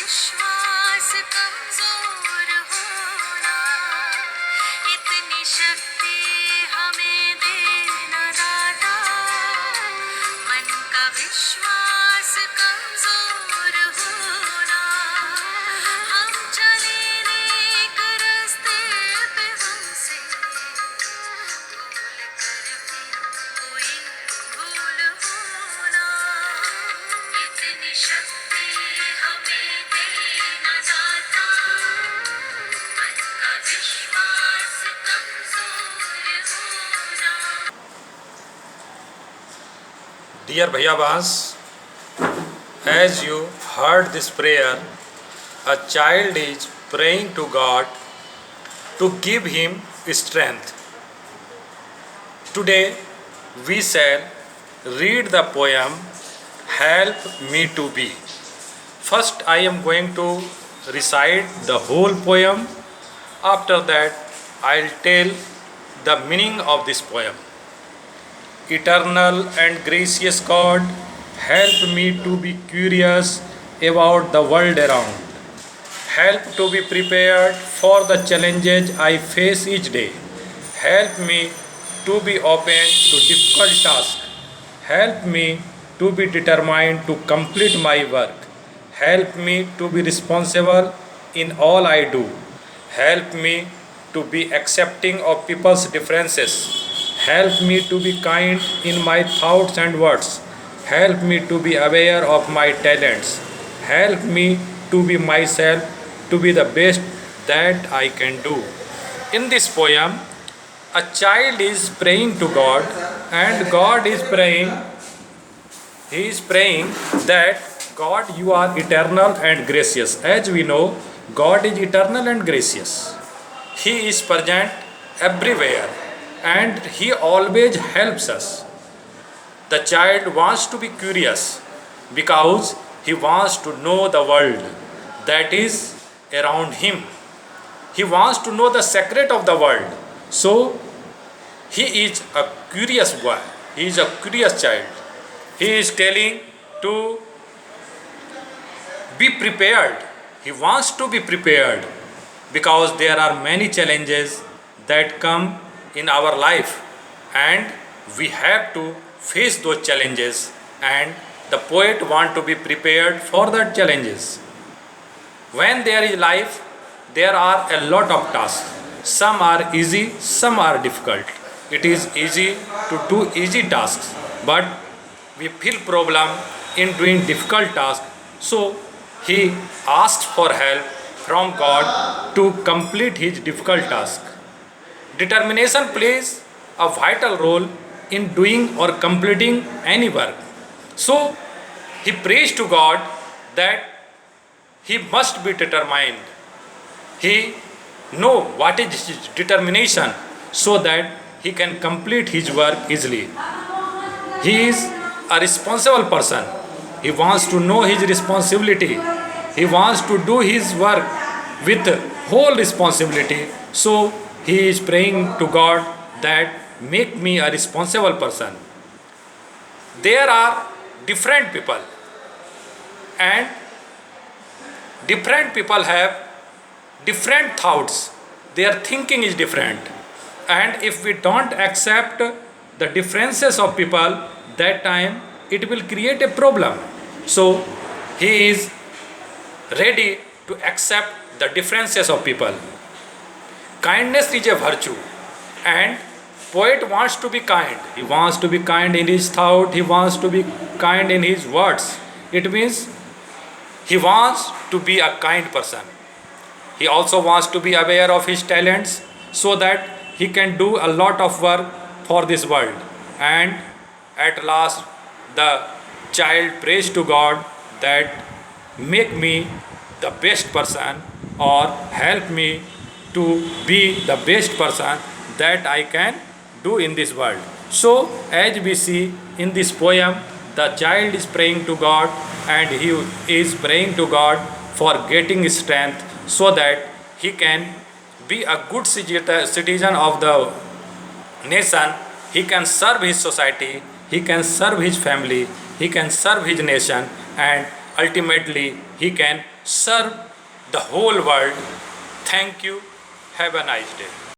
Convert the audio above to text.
विश्वास कमजोर होना, इतनी शक्ति हमें देना दाता। मन का विश्वास कमजोर होना, हम चले नेक रास्ते पे, हमसे भूल कर भी कोई भूल होना, इतनी शक्ति हमें देना दाता। मन का विश्वास कमजोर होना। Dear Bhaiyabans, as you heard this prayer, a child is praying to God to give him strength. Today we shall read the poem Help Me to Be. First I am going to recite the whole poem. After that I'll tell the meaning of this poem. Eternal and gracious God, help me to be curious about the world around. Help to be prepared for the challenges I face each day. Help me to be open to difficult tasks. Help me to be determined to complete my work. Help me to be responsible in all I do. Help me to be accepting of people's differences. Help me to be kind in my thoughts and words. Help me to be aware of my talents. Help me to be myself, to be the best that I can do. In this poem, a child is praying to God, and God is praying, he is praying that God, you are eternal and gracious. As we know, God is eternal and gracious. He is present everywhere and he always helps us. The child wants to be curious because he wants to know the world that is around him. He wants to know the secret of the world. So he is a curious boy. He is a curious child. He is telling to be prepared. He wants to be prepared because there are many challenges that come in our life and we have to face those challenges, and the poet want to be prepared for the challenges. When there is life, there are a lot of tasks. Some are easy, some are difficult. It is easy to do easy tasks, but we feel problem in doing difficult tasks. So he asks for help from God to complete his difficult task. Determination plays a vital role in doing or completing any work. So he prays to God that he must be determined. He know what is his determination so that he can complete his work easily. He is a responsible person. He wants to know his responsibility. He wants to do his work with whole responsibility. So he is praying to God that make me a responsible person. There are different people and different people have different thoughts. Their thinking is different, and if we don't accept the differences of people, that time it will create a problem. So he is ready to accept the differences of people. Kindness is a virtue, and poet wants to be kind. He wants to be kind in his thought. He wants to be kind in his words. It means he wants to be a kind person. He also wants to be aware of his talents so that he can do a lot of work for this world. And at last, the child prays to God that make me the best person or help me to be the best person that I can do in this world. So as we see in this poem, the child is praying to God and he is praying to God for getting strength so that he can be a good citizen of the nation. He can serve his society, he can serve his family, he can serve his nation, and ultimately he can serve the whole world. Thank you. Have a nice day.